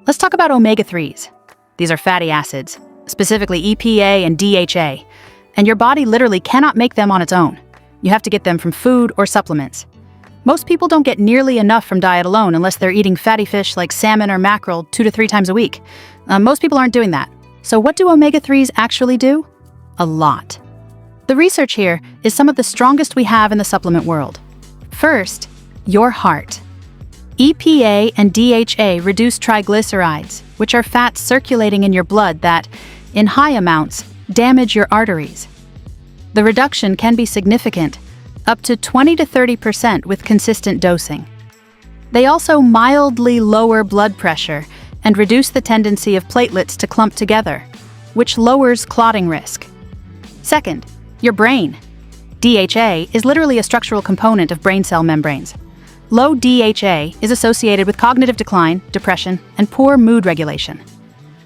Let's talk about omega-3s. These are fatty acids, specifically EPA and DHA, and your body literally cannot make them on its own. You have to get them from food or supplements. Most people don't get nearly enough from diet alone unless they're eating fatty fish like salmon or mackerel 2 to 3 times a week. Most people aren't doing that. So what do omega-3s actually do? A lot. The research here is some of the strongest we have in the supplement world. First, your heart. EPA and DHA reduce triglycerides, which are fats circulating in your blood that, in high amounts, damage your arteries. The reduction can be significant, up to 20 to 30% with consistent dosing. They also mildly lower blood pressure and reduce the tendency of platelets to clump together, which lowers clotting risk. Second, your brain. DHA is literally a structural component of brain cell membranes. Low DHA is associated with cognitive decline, depression, and poor mood regulation.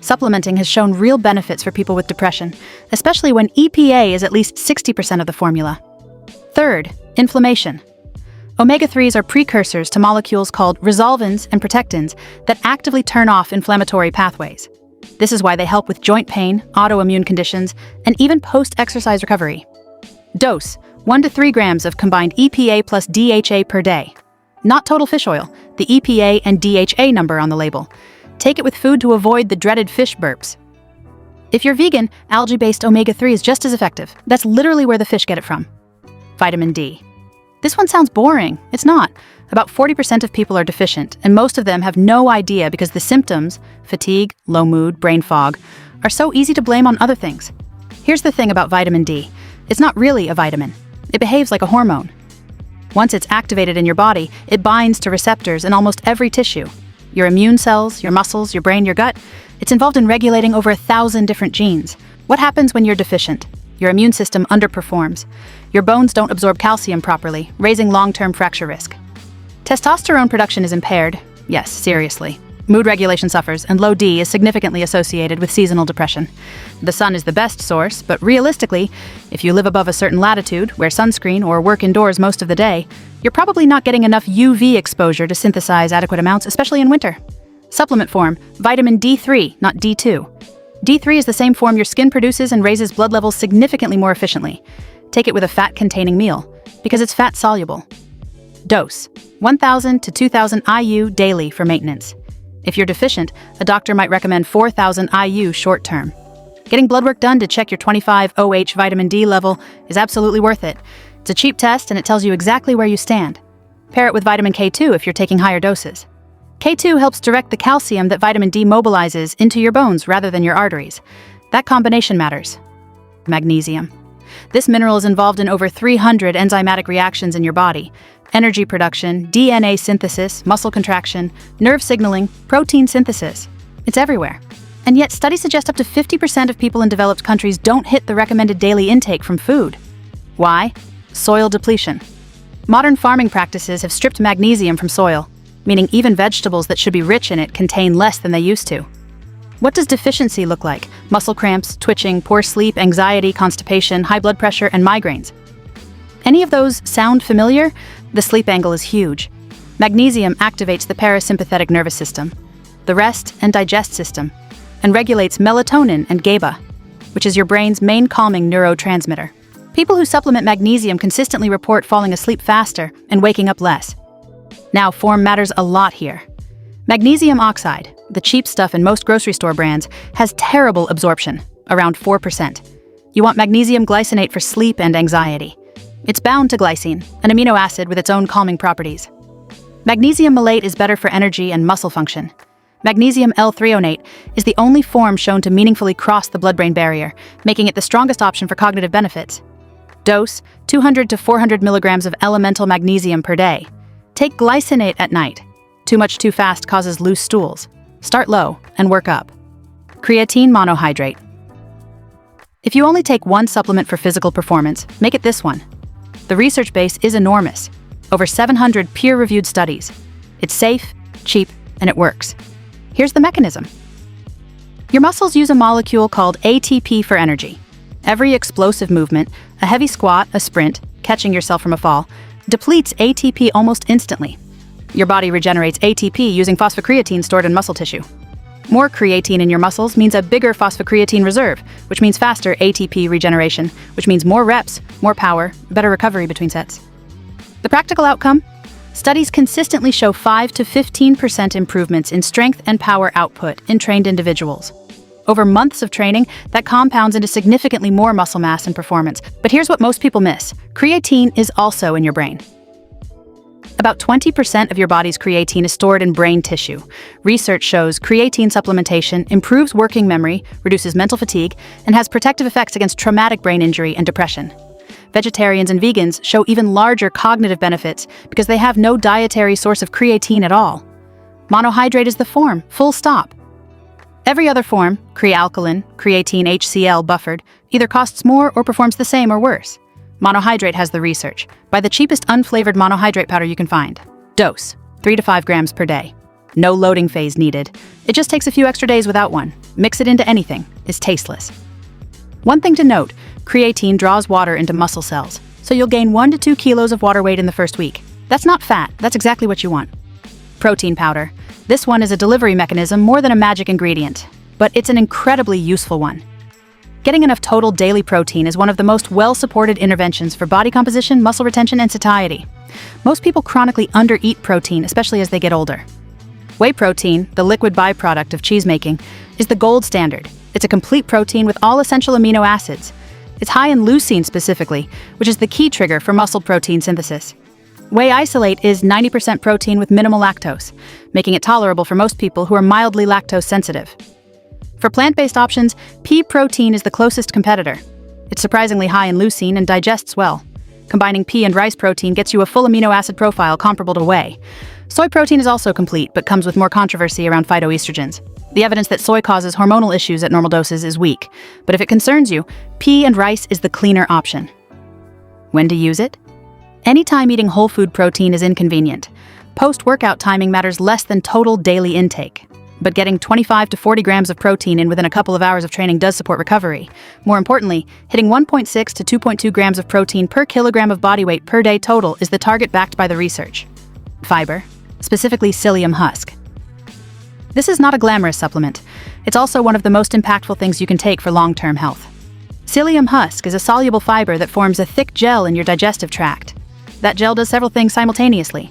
Supplementing has shown real benefits for people with depression, especially when EPA is at least 60% of the formula. Third, inflammation. Omega-3s are precursors to molecules called resolvins and protectins that actively turn off inflammatory pathways. This is why they help with joint pain, autoimmune conditions, and even post-exercise recovery. Dose: 1 to 3 grams of combined EPA plus DHA per day. Not total fish oil, the EPA and DHA number on the label. Take it with food to avoid the dreaded fish burps. If you're vegan, algae-based omega-3 is just as effective. That's literally where the fish get it from. Vitamin D. This one sounds boring. It's not. About 40% of people are deficient, and most of them have no idea because the symptoms, fatigue, low mood, brain fog, are so easy to blame on other things. Here's the thing about vitamin D. It's not really a vitamin. It behaves like a hormone. Once it's activated in your body, it binds to receptors in almost every tissue. Your immune cells, your muscles, your brain, your gut. It's involved in regulating over 1,000 different genes. What happens when you're deficient? Your immune system underperforms. Your bones don't absorb calcium properly, raising long-term fracture risk. Testosterone production is impaired. Yes, seriously. Mood regulation suffers, and low D is significantly associated with seasonal depression. The sun is the best source, but realistically, if you live above a certain latitude, wear sunscreen, or work indoors most of the day, you're probably not getting enough UV exposure to synthesize adequate amounts, especially in winter. Supplement form: vitamin D3, not D2. D3 is the same form your skin produces and raises blood levels significantly more efficiently. Take it with a fat-containing meal, because it's fat-soluble. Dose: 1,000 to 2,000 IU daily for maintenance. If you're deficient, a doctor might recommend 4,000 IU short-term. Getting blood work done to check your 25-OH vitamin D level is absolutely worth it. It's a cheap test and it tells you exactly where you stand. Pair it with vitamin K2 if you're taking higher doses. K2 helps direct the calcium that vitamin D mobilizes into your bones rather than your arteries. That combination matters. Magnesium. This mineral is involved in over 300 enzymatic reactions in your body: energy production, DNA synthesis, muscle contraction, nerve signaling, protein synthesis. It's everywhere. And yet studies suggest up to 50% of people in developed countries don't hit the recommended daily intake from food. Why? Soil depletion. Modern farming practices have stripped magnesium from soil, meaning even vegetables that should be rich in it contain less than they used to. What does deficiency look like? Muscle cramps, twitching, poor sleep, anxiety, constipation, high blood pressure, and migraines. Any of those sound familiar? The sleep angle is huge. Magnesium activates the parasympathetic nervous system, the rest and digest system, and regulates melatonin and GABA, which is your brain's main calming neurotransmitter. People who supplement magnesium consistently report falling asleep faster and waking up less. Now, form matters a lot here. Magnesium oxide, the cheap stuff in most grocery store brands, has terrible absorption, around 4%. You want magnesium glycinate for sleep and anxiety. It's bound to glycine, an amino acid with its own calming properties. Magnesium malate is better for energy and muscle function. Magnesium L-threonate is the only form shown to meaningfully cross the blood-brain barrier, making it the strongest option for cognitive benefits. Dose: 200 to 400 milligrams of elemental magnesium per day. Take glycinate at night. Too much too fast causes loose stools. Start low and work up. Creatine monohydrate. If you only take one supplement for physical performance, make it this one. The research base is enormous. Over 700 peer-reviewed studies. It's safe, cheap, and it works. Here's the mechanism. Your muscles use a molecule called ATP for energy. Every explosive movement, a heavy squat, a sprint, catching yourself from a fall, depletes ATP almost instantly. Your body regenerates ATP using phosphocreatine stored in muscle tissue. More creatine in your muscles means a bigger phosphocreatine reserve, which means faster ATP regeneration, which means more reps, more power, better recovery between sets. The practical outcome? Studies consistently show 5 to 15% improvements in strength and power output in trained individuals. Over months of training, that compounds into significantly more muscle mass and performance. But here's what most people miss. Creatine is also in your brain. About 20% of your body's creatine is stored in brain tissue. Research shows creatine supplementation improves working memory, reduces mental fatigue, and has protective effects against traumatic brain injury and depression. Vegetarians and vegans show even larger cognitive benefits because they have no dietary source of creatine at all. Monohydrate is the form, full stop. Every other form, crealkaline, creatine HCl buffered, either costs more or performs the same or worse. Monohydrate has the research. Buy the cheapest unflavored monohydrate powder you can find. Dose, 3 to 5 grams per day. No loading phase needed. It just takes a few extra days without one. Mix it into anything. It's tasteless. One thing to note, creatine draws water into muscle cells, so you'll gain 1 to 2 kilos of water weight in the first week. That's not fat, that's exactly what you want. Protein powder. This one is a delivery mechanism more than a magic ingredient, but it's an incredibly useful one. Getting enough total daily protein is one of the most well-supported interventions for body composition, muscle retention, and satiety. Most people chronically undereat protein, especially as they get older. Whey protein, the liquid byproduct of cheese making, is the gold standard. It's a complete protein with all essential amino acids. It's high in leucine specifically, which is the key trigger for muscle protein synthesis. Whey isolate is 90% protein with minimal lactose, making it tolerable for most people who are mildly lactose sensitive. For plant-based options, pea protein is the closest competitor. It's surprisingly high in leucine and digests well. Combining pea and rice protein gets you a full amino acid profile comparable to whey. Soy protein is also complete, but comes with more controversy around phytoestrogens. The evidence that soy causes hormonal issues at normal doses is weak, but if it concerns you, pea and rice is the cleaner option. When to use it? Anytime eating whole food protein is inconvenient. Post-workout timing matters less than total daily intake. But getting 25 to 40 grams of protein in within a couple of hours of training does support recovery. More importantly, hitting 1.6 to 2.2 grams of protein per kilogram of body weight per day total is the target backed by the research. Fiber, specifically psyllium husk. This is not a glamorous supplement. It's also one of the most impactful things you can take for long-term health. Psyllium husk is a soluble fiber that forms a thick gel in your digestive tract. That gel does several things simultaneously.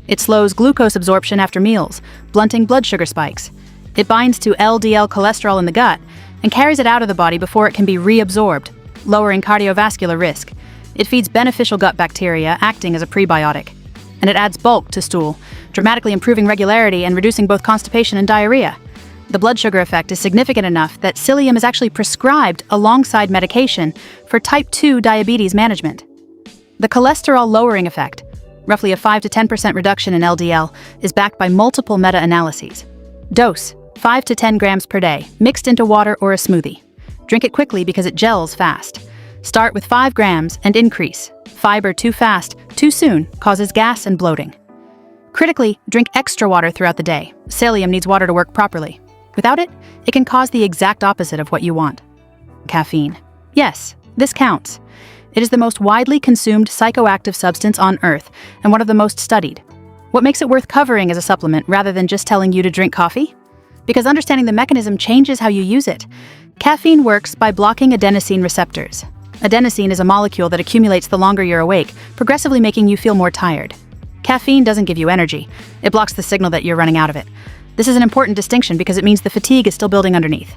It slows glucose absorption after meals, blunting blood sugar spikes. It binds to LDL cholesterol in the gut and carries it out of the body before it can be reabsorbed, lowering cardiovascular risk. It feeds beneficial gut bacteria, acting as a prebiotic. And it adds bulk to stool, dramatically improving regularity and reducing both constipation and diarrhea. The blood sugar effect is significant enough that psyllium is actually prescribed alongside medication for type 2 diabetes management. The cholesterol-lowering effect, roughly a 5 to 10% reduction in LDL, is backed by multiple meta-analyses. Dose, 5 to 10 grams per day, mixed into water or a smoothie. Drink it quickly because it gels fast. Start with 5 grams and increase. Fiber too fast, too soon, causes gas and bloating. Critically, drink extra water throughout the day. Psyllium needs water to work properly. Without it, it can cause the exact opposite of what you want. Caffeine. Yes, this counts. It is the most widely consumed psychoactive substance on Earth and one of the most studied. What makes it worth covering as a supplement rather than just telling you to drink coffee? Because understanding the mechanism changes how you use it. Caffeine works by blocking adenosine receptors. Adenosine is a molecule that accumulates the longer you're awake, progressively making you feel more tired. Caffeine doesn't give you energy. It blocks the signal that you're running out of it. This is an important distinction because it means the fatigue is still building underneath.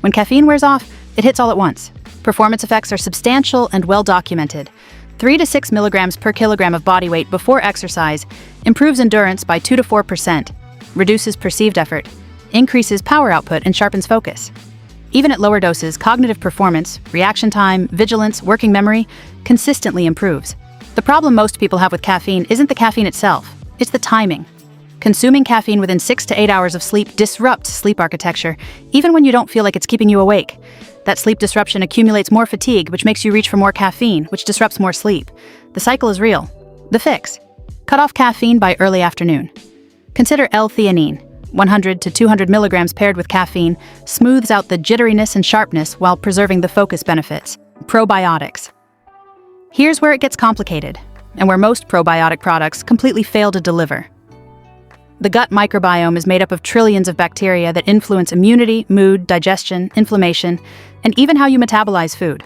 When caffeine wears off, it hits all at once. Performance effects are substantial and well documented. 3 to 6 milligrams per kilogram of body weight before exercise improves endurance by 2 to 4%, reduces perceived effort, increases power output, and sharpens focus. Even at lower doses, cognitive performance, reaction time, vigilance, working memory consistently improves. The problem most people have with caffeine isn't the caffeine itself, it's the timing. Consuming caffeine within 6 to 8 hours of sleep disrupts sleep architecture, even when you don't feel like it's keeping you awake. That sleep disruption accumulates more fatigue, which makes you reach for more caffeine, which disrupts more sleep. The cycle is real. The fix: cut off caffeine by early afternoon. Consider L-theanine. 100 to 200 milligrams paired with caffeine smooths out the jitteriness and sharpness while preserving the focus benefits. Probiotics. Here's where it gets complicated, and where most probiotic products completely fail to deliver. The gut microbiome is made up of trillions of bacteria that influence immunity, mood, digestion, inflammation, and even how you metabolize food.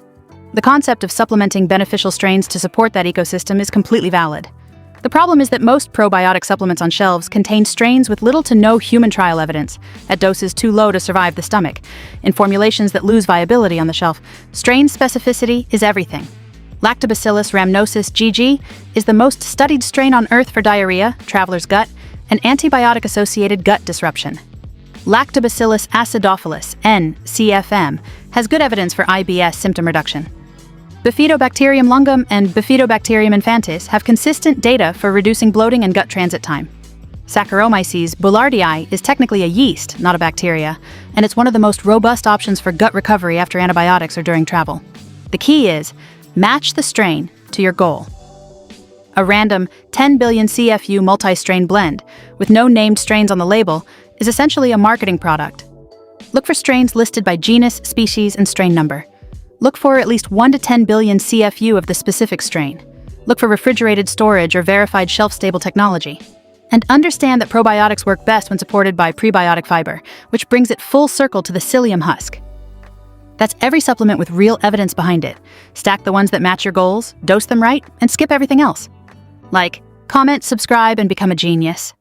The concept of supplementing beneficial strains to support that ecosystem is completely valid. The problem is that most probiotic supplements on shelves contain strains with little to no human trial evidence, at doses too low to survive the stomach, in formulations that lose viability on the shelf. Strain specificity is everything. Lactobacillus rhamnosus GG is the most studied strain on Earth for diarrhea, traveler's gut, and antibiotic-associated gut disruption. Lactobacillus acidophilus N CFM has good evidence for IBS symptom reduction. Bifidobacterium lungum and Bifidobacterium infantis have consistent data for reducing bloating and gut transit time. Saccharomyces boulardii is technically a yeast, not a bacteria, and it's one of the most robust options for gut recovery after antibiotics or during travel. The key is, match the strain to your goal. A random 10 billion CFU multi-strain blend, with no named strains on the label, is essentially a marketing product. Look for strains listed by genus, species, and strain number. Look for at least 1 to 10 billion CFU of the specific strain. Look for refrigerated storage or verified shelf-stable technology. And understand that probiotics work best when supported by prebiotic fiber, which brings it full circle to the psyllium husk. That's every supplement with real evidence behind it. Stack the ones that match your goals, dose them right, and skip everything else. Like, comment, subscribe, and become a genius.